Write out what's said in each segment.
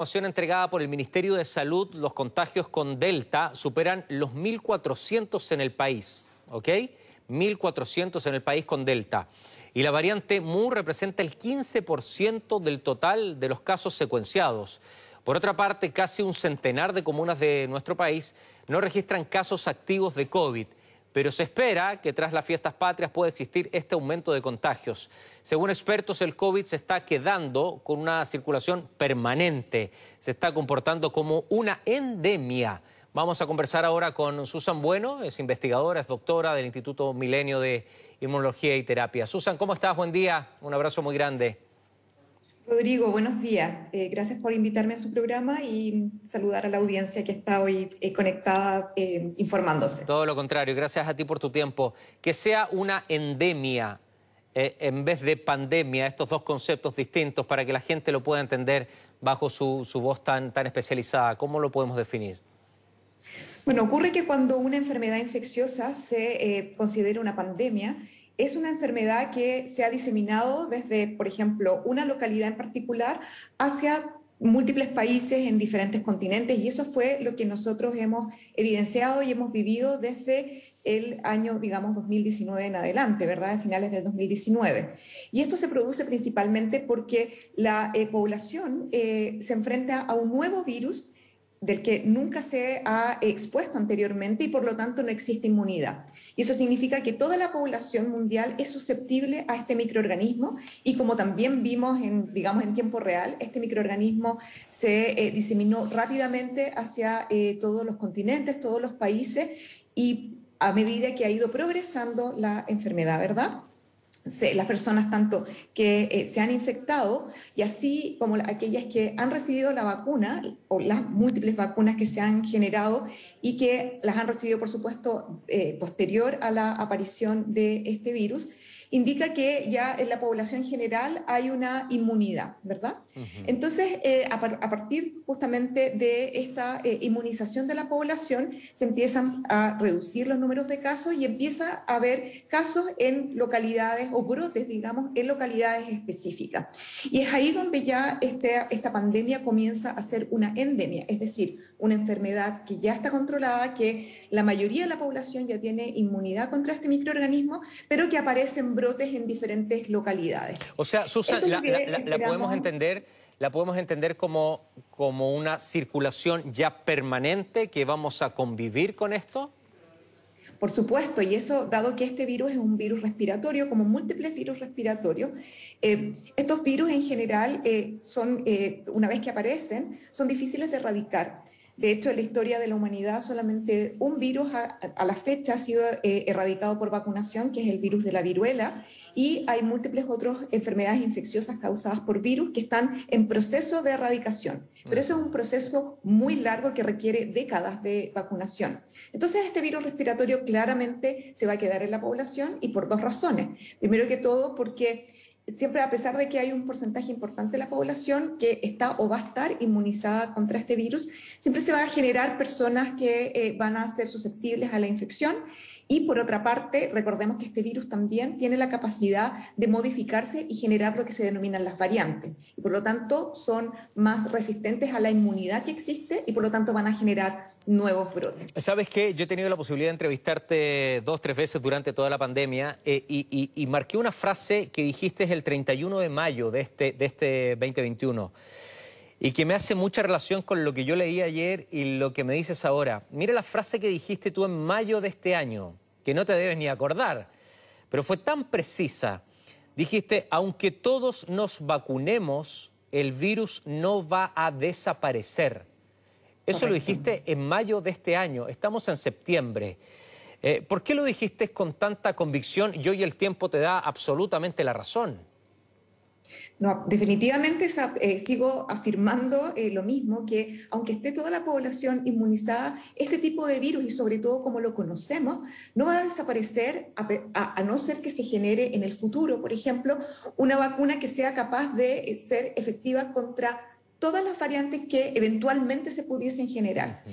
Información entregada por el Ministerio de Salud, los contagios con Delta superan los 1.400 en el país, ¿ok? 1.400 en el país con Delta. Y la variante Mu representa el 15% del total de los casos secuenciados. Por otra parte, casi un centenar de comunas de nuestro país no registran casos activos de COVID. Pero se espera que tras las fiestas patrias pueda existir este aumento de contagios. Según expertos, el COVID se está quedando con una circulación permanente. Se está comportando como una endemia. Vamos a conversar ahora con Susan Bueno, es investigadora, es doctora del Instituto Milenio de Inmunología y Terapia. Susan, ¿cómo estás? Buen día. Un abrazo muy grande. Rodrigo, buenos días. Gracias por invitarme a su programa y saludar a la audiencia que está hoy conectada informándose. Todo lo contrario, gracias a ti por tu tiempo. Que sea una endemia en vez de pandemia, estos dos conceptos distintos para que la gente lo pueda entender bajo su voz tan especializada. ¿Cómo lo podemos definir? Bueno, ocurre que cuando una enfermedad infecciosa se considera una pandemia, es una enfermedad que se ha diseminado desde, por ejemplo, una localidad en particular hacia múltiples países en diferentes continentes, y eso fue lo que nosotros hemos evidenciado y hemos vivido desde el año, digamos, 2019 en adelante, ¿verdad? De finales del 2019. Y esto se produce principalmente porque la población se enfrenta a un nuevo virus del que nunca se ha expuesto anteriormente y por lo tanto no existe inmunidad. Y eso significa que toda la población mundial es susceptible a este microorganismo, y como también vimos digamos, en tiempo real, este microorganismo se diseminó rápidamente hacia todos los continentes, todos los países, y a medida que ha ido progresando la enfermedad, ¿verdad? Las personas tanto que se han infectado, y así como aquellas que han recibido la vacuna o las múltiples vacunas que se han generado y que las han recibido, por supuesto, posterior a la aparición de este virus, indica que ya en la población general hay una inmunidad, ¿verdad? Entonces, a partir justamente de esta inmunización de la población, se empiezan a reducir los números de casos y empieza a haber casos en localidades, o brotes, digamos, en localidades específicas. Y es ahí donde ya esta pandemia comienza a ser una endemia, es decir, una enfermedad que ya está controlada, que la mayoría de la población ya tiene inmunidad contra este microorganismo, pero que aparecen brotes en diferentes localidades. O sea, Susan, la podemos entender como una circulación ya permanente, que vamos a convivir con esto. Por supuesto, y eso, dado que este virus es un virus respiratorio, como múltiples virus respiratorios, estos virus en general una vez que aparecen, son difíciles de erradicar. De hecho, en la historia de la humanidad, solamente un virus a la fecha ha sido erradicado por vacunación, que es el virus de la viruela, y hay múltiples otras enfermedades infecciosas causadas por virus que están en proceso de erradicación. Pero eso es un proceso muy largo que requiere décadas de vacunación. Entonces, este virus respiratorio claramente se va a quedar en la población, y por dos razones. Primero que todo, porque siempre, a pesar de que hay un porcentaje importante de la población que está o va a estar inmunizada contra este virus, siempre se van a generar personas que van a ser susceptibles a la infección. Y por otra parte, recordemos que este virus también tiene la capacidad de modificarse y generar lo que se denominan las variantes. Y por lo tanto, son más resistentes a la inmunidad que existe, y por lo tanto van a generar nuevos brotes. ¿Sabes qué? Yo he tenido la posibilidad de entrevistarte 2 o 3 veces durante toda la pandemia y marqué una frase que dijiste el 31 de mayo de este 2021 y que me hace mucha relación con lo que yo leí ayer y lo que me dices ahora. Mira la frase que dijiste tú en mayo de este año, que no te debes ni acordar, pero fue tan precisa. Dijiste, aunque todos nos vacunemos, el virus no va a desaparecer. Eso lo dijiste en mayo de este año, estamos en septiembre. ¿Por qué lo dijiste con tanta convicción y hoy el tiempo te da absolutamente la razón? No, definitivamente sigo afirmando lo mismo, que aunque esté toda la población inmunizada, este tipo de virus, y sobre todo como lo conocemos, no va a desaparecer a no ser que se genere en el futuro, por ejemplo, una vacuna que sea capaz de ser efectiva contra todas las variantes que eventualmente se pudiesen generar.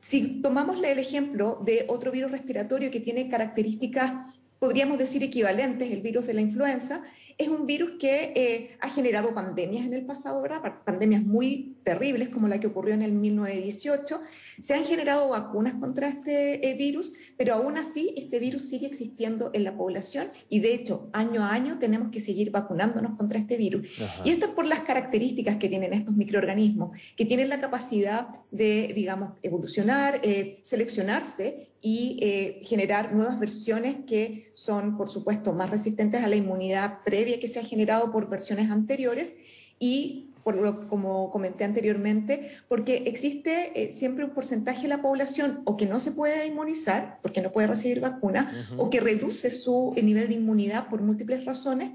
Si tomamos el ejemplo de otro virus respiratorio que tiene características, podríamos decir, equivalentes, el virus de la influenza, es un virus que ha generado pandemias en el pasado, ¿verdad? Pandemias muy terribles como la que ocurrió en el 1918. Se han generado vacunas contra este virus, pero aún así este virus sigue existiendo en la población y de hecho año a año tenemos que seguir vacunándonos contra este virus. Ajá. Y esto es por las características que tienen estos microorganismos, que tienen la capacidad de, digamos, evolucionar, seleccionarse y generar nuevas versiones que son, por supuesto, más resistentes a la inmunidad previa que se ha generado por versiones anteriores y, como comenté anteriormente, porque existe siempre un porcentaje de la población o que no se puede inmunizar porque no puede recibir vacuna o que reduce su nivel de inmunidad por múltiples razones.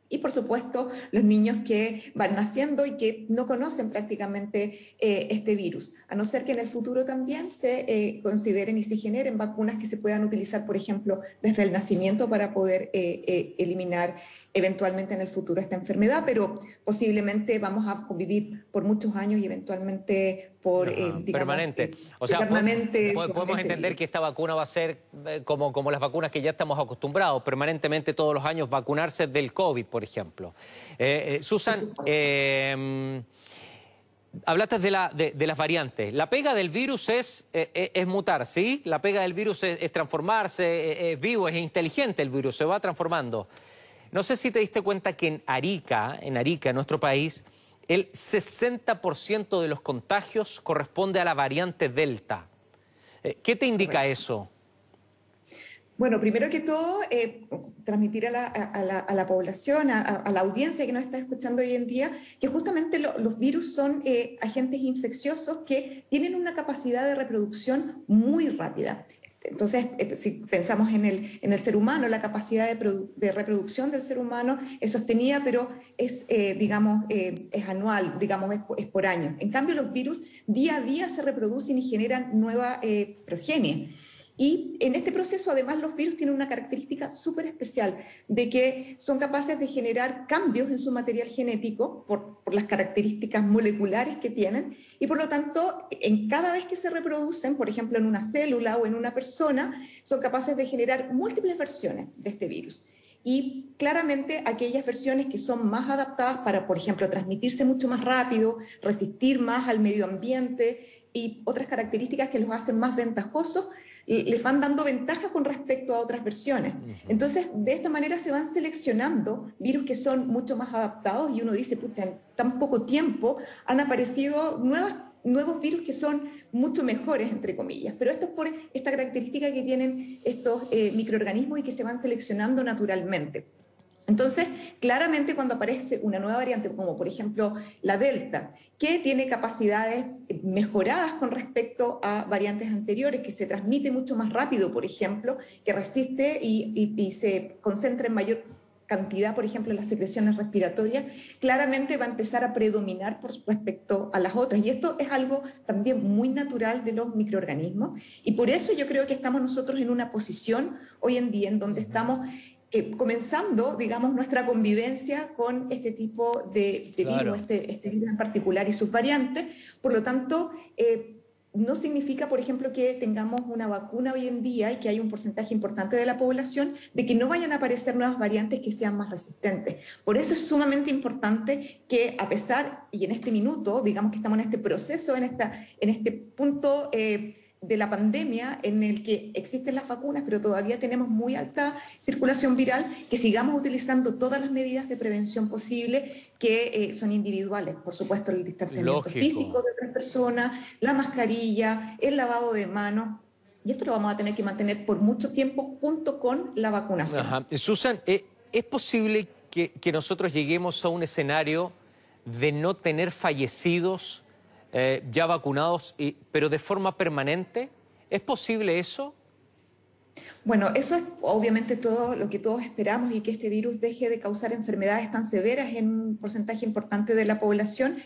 Y por supuesto, los niños que van naciendo y que no conocen prácticamente este virus, a no ser que en el futuro también se consideren y se generen vacunas que se puedan utilizar, por ejemplo, desde el nacimiento para poder eliminar eventualmente en el futuro esta enfermedad, pero posiblemente vamos a convivir por muchos años y eventualmente por, digamos, permanente. O sea, eternamente. podemos entender que esta vacuna va a ser como las vacunas que ya estamos acostumbrados, permanentemente todos los años vacunarse del COVID, por ejemplo. Susan, hablaste de las variantes. La pega del virus es mutar, ¿sí? La pega del virus es transformarse, es vivo, es inteligente el virus, se va transformando. No sé si te diste cuenta que en Arica, en nuestro país, el 60% de los contagios corresponde a la variante Delta. ¿Qué te indica eso? Bueno, primero que todo, transmitir a la población, a la audiencia que nos está escuchando hoy en día, que justamente los virus son agentes infecciosos que tienen una capacidad de reproducción muy rápida. Entonces, si pensamos en el ser humano, la capacidad de reproducción del ser humano es sostenida, pero es, digamos, es anual, digamos, es por año. En cambio, los virus día a día se reproducen y generan nueva progenie. Y en este proceso, además, los virus tienen una característica súper especial de que son capaces de generar cambios en su material genético por las características moleculares que tienen y, por lo tanto, en cada vez que se reproducen, por ejemplo, en una célula o en una persona, son capaces de generar múltiples versiones de este virus. Y claramente aquellas versiones que son más adaptadas para, por ejemplo, transmitirse mucho más rápido, resistir más al medio ambiente y otras características que los hacen más ventajosos, les van dando ventaja con respecto a otras versiones. Entonces, de esta manera se van seleccionando virus que son mucho más adaptados y uno dice, pucha, en tan poco tiempo han aparecido nuevos virus que son mucho mejores, entre comillas. Pero esto es por esta característica que tienen estos microorganismos y que se van seleccionando naturalmente. Entonces, claramente cuando aparece una nueva variante, como por ejemplo la Delta, que tiene capacidades mejoradas con respecto a variantes anteriores, que se transmite mucho más rápido, por ejemplo, que resiste y se concentra en mayor cantidad, por ejemplo, en las secreciones respiratorias, claramente va a empezar a predominar por respecto a las otras. Y esto es algo también muy natural de los microorganismos. Y por eso yo creo que estamos nosotros en una posición hoy en día en donde estamos comenzando, digamos, nuestra convivencia con este tipo de Claro. virus, este virus en particular y sus variantes. Por lo tanto, no significa, por ejemplo, que tengamos una vacuna hoy en día y que hay un porcentaje importante de la población de que no vayan a aparecer nuevas variantes que sean más resistentes. Por eso es sumamente importante que, a pesar, y en este minuto, digamos que estamos en este proceso, en este punto de la pandemia en el que existen las vacunas, pero todavía tenemos muy alta circulación viral, que sigamos utilizando todas las medidas de prevención posible que son individuales. Por supuesto, el distanciamiento físico de otras personas, la mascarilla, el lavado de manos. Y esto lo vamos a tener que mantener por mucho tiempo junto con la vacunación. Ajá. Susan, ¿es posible que nosotros lleguemos a un escenario de no tener fallecidos ya vacunados, pero de forma permanente? ¿Es posible eso? Bueno, eso es obviamente todo lo que todos esperamos y que este virus deje de causar enfermedades tan severas en un porcentaje importante de la población,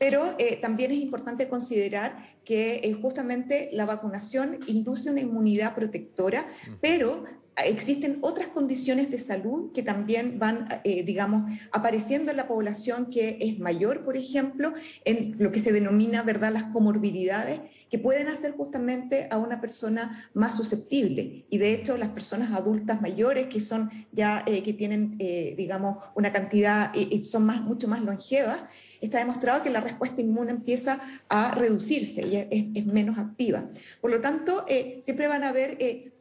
Pero también es importante considerar que justamente la vacunación induce una inmunidad protectora, pero existen otras condiciones de salud que también van, digamos, apareciendo en la población que es mayor, por ejemplo, en lo que se denomina, ¿verdad?, las comorbilidades, que pueden hacer justamente a una persona más susceptible. Y de hecho, las personas adultas mayores que son ya, que tienen, digamos, una cantidad, son mucho más longevas, está demostrado que la respuesta inmune empieza a reducirse y es menos activa. Por lo tanto, siempre van a haber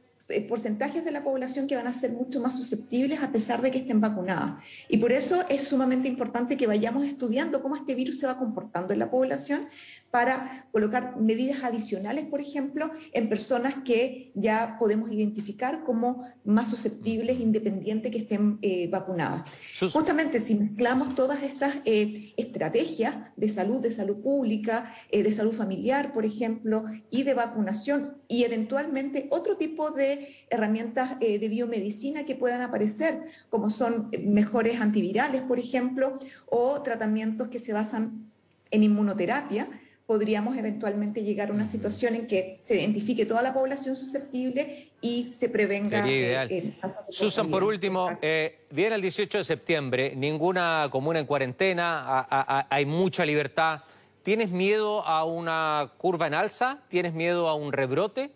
porcentajes de la población que van a ser mucho más susceptibles a pesar de que estén vacunadas. Y por eso es sumamente importante que vayamos estudiando cómo este virus se va comportando en la población para colocar medidas adicionales, por ejemplo, en personas que ya podemos identificar como más susceptibles, independientes que estén vacunadas. Justamente si mezclamos todas estas estrategias de salud pública, de salud familiar, por ejemplo, y de vacunación, y eventualmente otro tipo de herramientas de biomedicina que puedan aparecer, como son mejores antivirales, por ejemplo, o tratamientos que se basan en inmunoterapia, podríamos eventualmente llegar a una situación en que se identifique toda la población susceptible y se prevenga. Sería ideal. Susan, por último, viene el 18 de septiembre, ninguna comuna en cuarentena, hay mucha libertad. ¿Tienes miedo a una curva en alza? ¿Tienes miedo a un rebrote?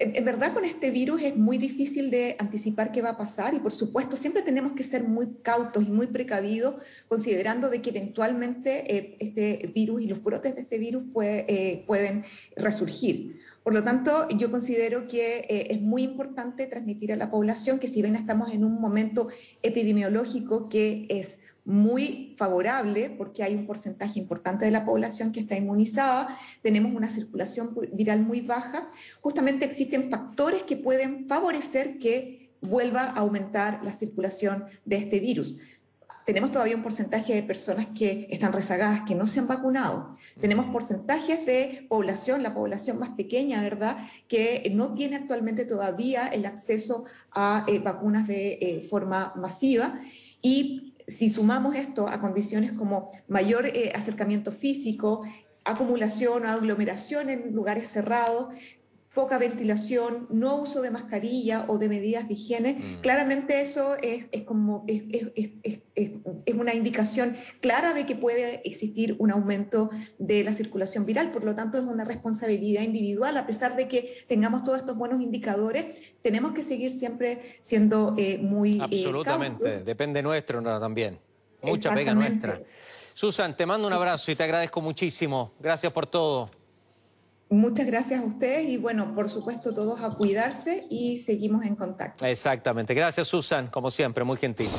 En verdad, con este virus es muy difícil de anticipar qué va a pasar y, por supuesto, siempre tenemos que ser muy cautos y muy precavidos, considerando de que eventualmente este virus y los brotes de este virus pueden resurgir. Por lo tanto, yo considero que es muy importante transmitir a la población que, si bien estamos en un momento epidemiológico que es muy favorable porque hay un porcentaje importante de la población que está inmunizada, tenemos una circulación viral muy baja, justamente existen factores que pueden favorecer que vuelva a aumentar la circulación de este virus. Tenemos todavía un porcentaje de personas que están rezagadas, que no se han vacunado. Tenemos porcentajes de población, la población más pequeña, ¿verdad?, que no tiene actualmente todavía el acceso a vacunas de forma masiva. Y si sumamos esto a condiciones como mayor acercamiento físico, acumulación o aglomeración en lugares cerrados, poca ventilación, no uso de mascarilla o de medidas de higiene, claramente eso es una indicación clara de que puede existir un aumento de la circulación viral. Por lo tanto, es una responsabilidad individual. A pesar de que tengamos todos estos buenos indicadores, tenemos que seguir siempre siendo muy absolutamente, cautos. depende nuestro también. Mucha pega nuestra. Susan, te mando un abrazo y te agradezco muchísimo. Gracias por todo. Muchas gracias a ustedes y, bueno, por supuesto, todos a cuidarse y seguimos en contacto. Exactamente. Gracias, Susan, como siempre, muy gentil.